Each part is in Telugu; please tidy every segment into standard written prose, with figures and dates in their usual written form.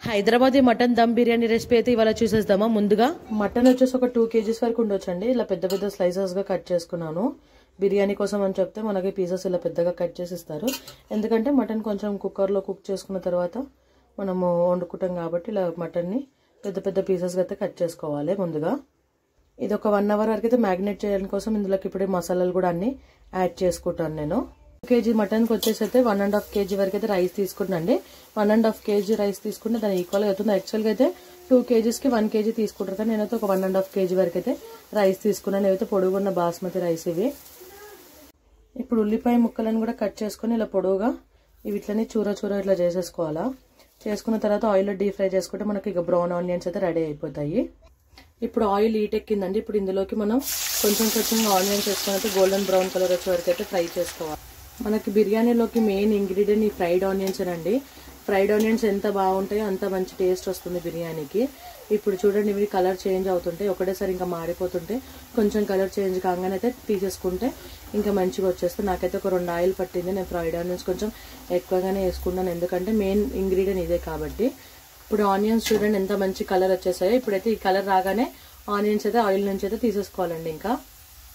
హైదరాబాదీ మటన్ దమ్ బిర్యానీ రెసిపీ అయితే ఇవాళ చూసేద్దామా. ముందుగా మటన్ వచ్చేసి ఒక 2 kgs వరకు ఉండొచ్చండి. ఇలా పెద్ద పెద్ద స్లైసెస్ గా కట్ చేసుకున్నాను. బిర్యానీ కోసం అని చెప్తే మనకి పీసెస్ ఇలా పెద్దగా కట్ చేసి ఇస్తారు. ఎందుకంటే మటన్ కొంచెం కుక్కర్లో కుక్ చేసుకున్న తర్వాత మనము వండుకుంటాం కాబట్టి ఇలా మటన్ ని పెద్ద పెద్ద పీసెస్ గా అయితే కట్ చేసుకోవాలి. ముందుగా ఇది ఒక 1 hour వరకు అయితే మ్యాగ్నేట్ చేయడం కోసం ఇందులోకి ఇప్పుడే మసాలాలు కూడా అన్ని యాడ్ చేసుకుంటాను. నేను 2 kg మటన్ కి వచ్చేసి అయితే 1.5 kg వరకు అయితే రైస్ తీసుకుంటానండి. 1.5 kg రైస్ తీసుకుంటే దాని ఈక్వల్ గా అవుతుంది. యాక్చువల్ గా అయితే 2 kgs కి 1 kg తీసుకుంటారు, కానీ నేనైతే ఒక 1.5 kg వరకు అయితే రైస్ తీసుకున్నాను. నేనైతే పొడుగున్న బాస్మతి రైస్ ఇవి. ఇప్పుడు ఉల్లిపాయ ముక్కలను కూడా కట్ చేసుకుని ఇలా పొడుగుగా ఇవి ఇట్లని చూర చూర ఇట్లా చేసేసుకోవాలా. చేసుకున్న తర్వాత ఆయిల్లో డీప్ ఫ్రై చేసుకుంటే మనకి ఇక బ్రౌన్ ఆనియన్స్ అయితే రెడీ అయిపోతాయి. ఇప్పుడు ఆయిల్ హీట్ ఎక్కిందండి. ఇప్పుడు ఇందులోకి మనం కొంచెం ఆనియన్స్ వేసుకుని అయితే గోల్డెన్ బ్రౌన్ కలర్ వచ్చే వరకు అయితే ఫ్రై చేసుకోవాలి. మనకి బిర్యానీలోకి మెయిన్ ఇంగ్రీడియంట్ ఈ ఫ్రైడ్ ఆనియన్స్ అండి. ఫ్రైడ్ ఆనియన్స్ ఎంత బాగుంటాయో అంత మంచి టేస్ట్ వస్తుంది బిర్యానీకి. ఇప్పుడు చూడండి, ఇవి కలర్ చేంజ్ అవుతుంటాయి, ఒకటేసారి ఇంకా మారిపోతుంటే కొంచెం కలర్ చేంజ్ కాగానే అయితే తీసేసుకుంటే ఇంకా మంచిగా వచ్చేస్తుంది. నాకైతే ఒక 2 ఆయిల్ పట్టింది. నేను ఫ్రైడ్ ఆనియన్స్ కొంచెం ఎక్కువగానే వేసుకున్నాను, ఎందుకంటే మెయిన్ ఇంగ్రీడియంట్ ఇదే కాబట్టి. ఇప్పుడు ఆనియన్స్ చూడండి ఎంత మంచి కలర్ వచ్చేసాయో. ఇప్పుడైతే ఈ కలర్ రాగానే ఆనియన్స్ అయితే ఆయిల్ నుంచి అయితే తీసేసుకోవాలండి. ఇంకా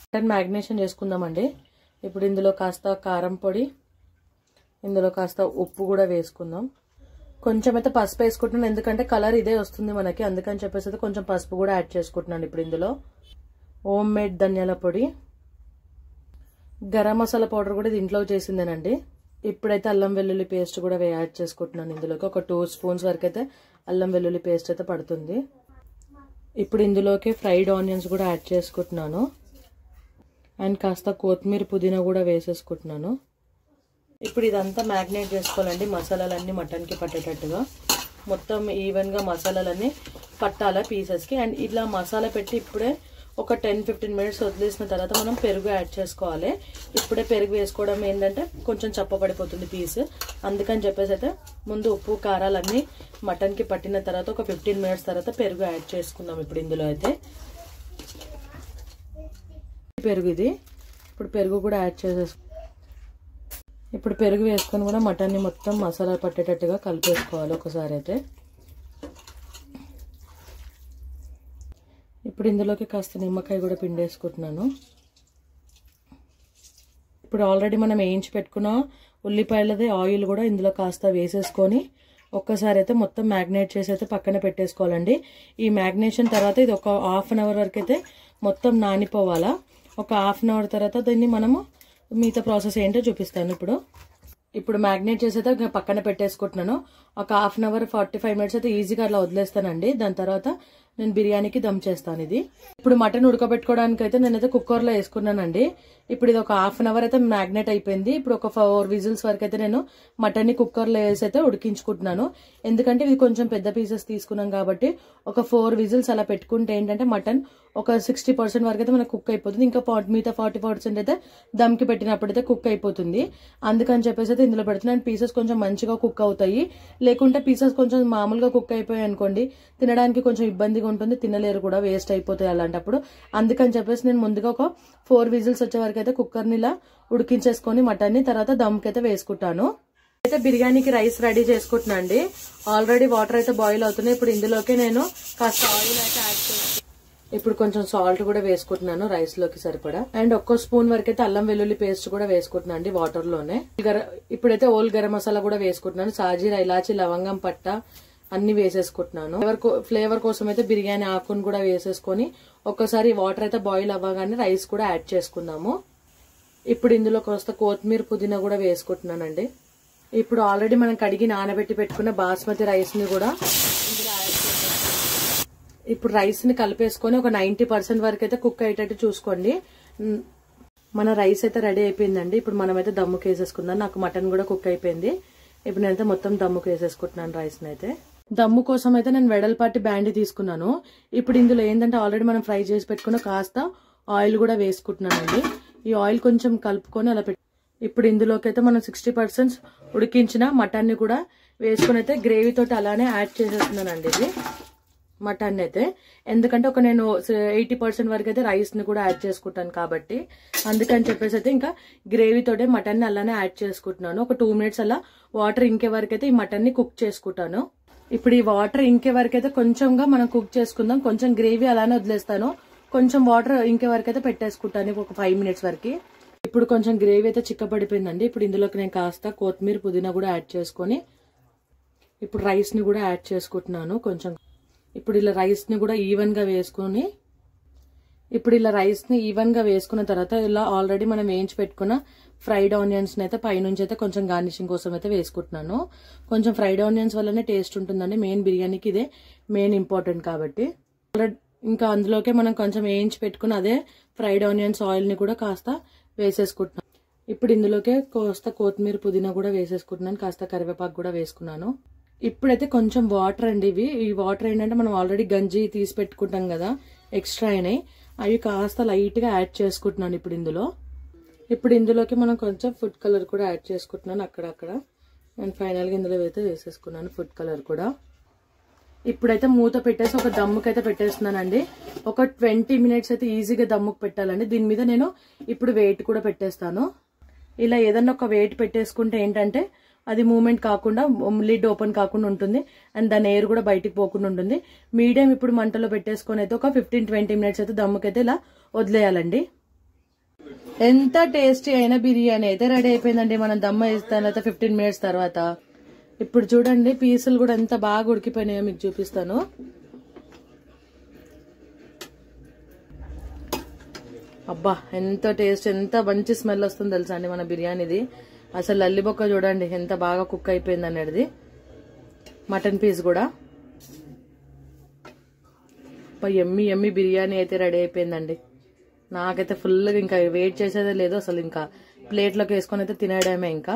మటన్ మ్యాగ్నేషన్ చేసుకుందామండి. ఇప్పుడు ఇందులో కాస్త కారం పొడి, ఇందులో కాస్త ఉప్పు కూడా వేసుకుందాం. కొంచెం అయితే పసుపు వేసుకుంటున్నాను, ఎందుకంటే కలర్ ఇదే వస్తుంది మనకి, అందుకని చెప్పేసి అయితే కొంచెం పసుపు కూడా యాడ్ చేసుకుంటున్నాను. ఇప్పుడు ఇందులో హోమ్ మేడ్ ధనియాల పొడి, గరం మసాలా పౌడర్ కూడా ఇది ఇంట్లో చేసిందేనండి. ఇప్పుడైతే అల్లం వెల్లుల్లి పేస్ట్ కూడా యాడ్ చేసుకుంటున్నాను. ఇందులోకి ఒక 2 స్పూన్స్ వరకు అయితే అల్లం వెల్లుల్లి పేస్ట్ అయితే పడుతుంది. ఇప్పుడు ఇందులోకి ఫ్రైడ్ ఆనియన్స్ కూడా యాడ్ చేసుకుంటున్నాను. అండ్ కాస్త కొత్తిమీర పుదీనా కూడా వేసేసుకుంటున్నాను. ఇప్పుడు ఇదంతా మ్యాగ్నేట్ చేసుకోవాలండి. మసాలాలన్నీ మటన్కి పట్టేటట్టుగా మొత్తం ఈవెన్గా మసాలాలన్నీ పట్టాల పీసెస్కి. అండ్ ఇట్లా మసాలా పెట్టి ఇప్పుడే ఒక 10-15 minutes వదిలేసిన తర్వాత మనం పెరుగు యాడ్ చేసుకోవాలి. ఇప్పుడే పెరుగు వేసుకోవడం ఏంటంటే కొంచెం చప్పబడిపోతుంది పీస్, అందుకని చెప్పేసి అయితే ముందు ఉప్పు కారాలన్నీ మటన్కి పట్టిన తర్వాత ఒక 15 minutes తర్వాత పెరుగు యాడ్ చేసుకుందాం. ఇప్పుడు ఇందులో అయితే పెరుగు ఇది. ఇప్పుడు పెరుగు కూడా యాడ్ చేసేసుకుందాం. ఇప్పుడు పెరుగు వేసుకొని కూడా మటన్ని మొత్తం మసాలా పట్టేటట్టుగా కలిపేసుకోవాలి ఒకసారి అయితే. ఇప్పుడు ఇందులోకి కాస్త నిమ్మకాయ కూడా పిండేసుకుంటున్నాను. ఇప్పుడు ఆల్రెడీ మనం వేయించి పెట్టుకున్న ఉల్లిపాయలది ఆయిల్ కూడా ఇందులో కాస్త వేసేసుకొని ఒక్కసారి అయితే మొత్తం మ్యాగ్నేట్ చేసి అయితే పక్కన పెట్టేసుకోవాలండి. ఈ మ్యాగ్నేషన్ తర్వాత ఇది ఒక 1/2 hour వరకు అయితే మొత్తం నానిపోవాలా. ఒక 1/2 hour తర్వాత దీన్ని మనము మిగతా ప్రాసెస్ ఏంటో చూపిస్తాను. ఇప్పుడు మ్యాగ్నేట్ చేసి అయితే పక్కన పెట్టేసుకుంటున్నాను. ఒక 1/2 hour 45 minutes అయితే ఈజీగా అట్లా వదిలేస్తానండి. దాని తర్వాత నేను బిర్యానీకి దమ్ చేస్తాను. ఇది ఇప్పుడు మటన్ ఉడకబెట్టుకోవడానికి అయితే నేనైతే కుక్కర్లో వేసుకున్నానండి. ఇప్పుడు ఇది ఒక 1/2 hour అయితే మ్యాగ్నేట్ అయిపోయింది. ఇప్పుడు ఒక 4 whistles వరకు అయితే నేను మటన్ని కుక్కర్లో వేసి అయితే ఉడికించుకుంటున్నాను. ఎందుకంటే ఇది కొంచెం పెద్ద పీసెస్ తీసుకున్నాం కాబట్టి ఒక 4 whistles అలా పెట్టుకుంటే ఏంటంటే మటన్ ఒక 60% వరకు అయితే మనకు కుక్ అయిపోతుంది. ఇంకా మిగతా 40% అయితే దమ్కి పెట్టినప్పుడైతే కుక్ అయిపోతుంది. అందుకని చెప్పేసి అయితే ఇందులో పెడుతున్నాను. పీసెస్ కొంచెం మంచిగా కుక్ అవుతాయి. లేకుంటే పీసెస్ కొంచెం మామూలుగా కుక్ అయిపోయాయి అనుకోండి, తినడానికి కొంచెం ఇబ్బందిగా ఉంటుంది, తినలేరు కూడా, వేస్ట్ అయిపోతాయి అలాంటప్పుడు. అందుకని చెప్పేసి నేను ముందుగా ఒక 4 whistles వచ్చే వరకు అయితే కుక్కర్ని ఇలా ఉడికించేసుకొని మటన్ని తర్వాత దమ్కి అయితే వేసుకుంటాను. అయితే బిర్యానీకి రైస్ రెడీ చేసుకుంటున్నా అండి. ఆల్రెడీ వాటర్ అయితే బాయిల్ అవుతున్నాయి. ఇప్పుడు ఇందులోకి నేను కాస్త ఆయిల్ అయితే యాడ్ చేస్తాను. ఇప్పుడు కొంచెం సాల్ట్ కూడా వేసుకుంటున్నాను రైస్ లోకి సరిపడా. అండ్ 1 స్పూన్ వరకు అయితే అల్లం వెల్లుల్లి పేస్ట్ కూడా వేసుకుంటున్నాను అండి వాటర్ లోనే. ఇప్పుడైతే ఓల్ గరం మసాలా కూడా వేసుకుంటున్నాను. సాజీరా, ఇలాచి, లవంగం, పట్ట అన్ని వేసేసుకుంటున్నాను. ఫ్లేవర్ కోసం అయితే బిర్యానీ ఆకును కూడా వేసేసుకొని ఒక్కసారి వాటర్ అయితే బాయిల్ అవ్వగానే రైస్ కూడా యాడ్ చేసుకుందాము. ఇప్పుడు ఇందులో కాస్త కొత్తిమీర పుదీనా కూడా వేసుకుంటున్నానండి. ఇప్పుడు ఆల్రెడీ మనం కడిగి నానబెట్టి పెట్టుకున్న బాస్మతి రైస్ ని కూడా ఇందులో యాడ్ చేసేస్తాం. ఇప్పుడు రైస్ ని కలిపేసుకొని ఒక 90% వరకు అయితే కుక్ అయ్యేటట్టు చూసుకోండి. మన రైస్ అయితే రెడీ అయిపోయిందండి. ఇప్పుడు మనం అయితే దమ్ముకు వేసేసుకుందాం. నాకు మటన్ కూడా కుక్ అయిపోయింది. ఇప్పుడు నేనైతే మొత్తం దమ్ముకు వేసేసుకుంటున్నాను రైస్ ని అయితే. దమ్ము కోసం అయితే నేను వెడల్పాటి బ్యాండీ తీసుకున్నాను. ఇప్పుడు ఇందులో ఏంటంటే ఆల్రెడీ మనం ఫ్రై చేసి పెట్టుకున్న కాస్త ఆయిల్ కూడా వేసుకుంటున్నానండి. ఈ ఆయిల్ కొంచెం కలుపుకొని అలా ఇప్పుడు ఇందులోకి అయితే మనం 60% ఉడికించిన మటన్ ని కూడా వేసుకుని అయితే గ్రేవీ తోటి అలానే యాడ్ చేసేస్తున్నానండి ఇది మటన్ అయితే. ఎందుకంటే ఒక నేను 80% వరకు అయితే రైస్ ని కూడా యాడ్ చేసుకుంటాను కాబట్టి, అందుకని చెప్పేసి అయితే ఇంకా గ్రేవీ తోటే మటన్ ని అలానే యాడ్ చేసుకుంటున్నాను. ఒక 2 minutes అలా వాటర్ ఇంకే వరకు అయితే ఈ మటన్ ని కుక్ చేసుకుంటాను. ఇప్పుడు ఈ వాటర్ ఇంకే వరకు అయితే కొంచెంగా మనం కుక్ చేసుకుందాం. కొంచెం గ్రేవీ అలానే వదిలేస్తాను, కొంచెం వాటర్ ఇంకే వరకు అయితే పెట్టేసుకుంటాను ఒక 5 మినిట్స్ వరకు. ఇప్పుడు కొంచెం గ్రేవీ అయితే చిక్కబడిపోయిందండి. ఇప్పుడు ఇందులోకి నేను కాస్త కొత్తిమీర పుదీనా కూడా యాడ్ చేసుకొని ఇప్పుడు రైస్ ని కూడా యాడ్ చేసుకుంటున్నాను కొంచెం. ఇప్పుడు ఇలా రైస్ ని కూడా ఈవెన్ గా వేసుకుని వేసుకున్న తర్వాత ఇలా ఆల్రెడీ మనం వేయించి పెట్టుకున్న ఫ్రైడ్ ఆనియన్స్ అయితే పైనుంచి అయితే కొంచెం గార్నిషింగ్ కోసం అయితే వేసుకుంటున్నాను. కొంచెం ఫ్రైడ్ ఆనియన్స్ వల్లనే టేస్ట్ ఉంటుందండి, మెయిన్ బిర్యానీకి ఇదే మెయిన్ ఇంపార్టెంట్ కాబట్టి. ఇంకా అందులోకే మనం కొంచెం వేయించి పెట్టుకున్న అదే ఫ్రైడ్ ఆనియన్స్ ఆయిల్ ని కూడా కాస్త వేసేసుకుంటున్నాను. ఇప్పుడు ఇందులోకే కాస్త కొత్తిమీర పుదీనా కూడా వేసేసుకుంటున్నాను, కాస్త కరివేపాకు కూడా వేసుకున్నాను. ఇప్పుడైతే కొంచెం వాటర్ అండి ఇవి. ఈ వాటర్ ఏంటంటే మనం ఆల్రెడీ గంజి తీసి పెట్టుకుంటాం కదా ఎక్స్ట్రా అయినాయి, అవి కాస్త లైట్ గా యాడ్ చేసుకుంటున్నాను ఇప్పుడు ఇందులోకి మనం కొంచెం ఫుడ్ కలర్ కూడా యాడ్ చేసుకుంటున్నాను అక్కడక్కడ. నేను ఫైనల్ గా ఇందులో అయితే వేసేసుకున్నాను ఫుడ్ కలర్ కూడా. ఇప్పుడైతే మూత పెట్టేసి ఒక దమ్ముకి అయితే పెట్టేస్తున్నానండి. ఒక 20 మినిట్స్ అయితే ఈజీగా దమ్ముకు పెట్టాలండి. దీని మీద నేను ఇప్పుడు వెయిట్ కూడా పెట్టేస్తాను. ఇలా ఏదన్నా ఒక వెయిట్ పెట్టేసుకుంటే ఏంటంటే అది మూవ్మెంట్ కాకుండా లిడ్ ఓపెన్ కాకుండా ఉంటుంది అండ్ దాని ఎయిర్ కూడా బయటికి పోకుండా ఉంటుంది. మీడియం ఇప్పుడు మంటలో పెట్టేసుకొని అయితే ఒక 15-20 మినిట్స్ అయితే దమ్ముకైతే ఇలా వదిలేయాలండి. ఎంత టేస్టీ అయిన బిర్యానీ అయితే రెడీ అయిపోయిందండి. మనం దమ్మ వేస్తాను 15 మినిట్స్ తర్వాత. ఇప్పుడు చూడండి పీసులు కూడా ఎంత బాగా ఉడికిపోయినాయో మీకు చూపిస్తాను. అబ్బా ఎంత టేస్ట్, ఎంత మంచి స్మెల్ వస్తుంది తెలుసా అండి మన బిర్యానీది. అసలు లల్లిబొక్క చూడండి ఎంత బాగా కుక్ అయిపోయింది అనేది. మటన్ పీస్ కూడా ఎమ్మి ఎమ్మి బిర్యానీ అయితే రెడీ అయిపోయిందండి. నాకైతే ఫుల్గా ఇంకా వెయిట్ చేసేదే లేదు అసలు. ఇంకా ప్లేట్లోకి వేసుకొని అయితే తినేయడమే ఇంకా.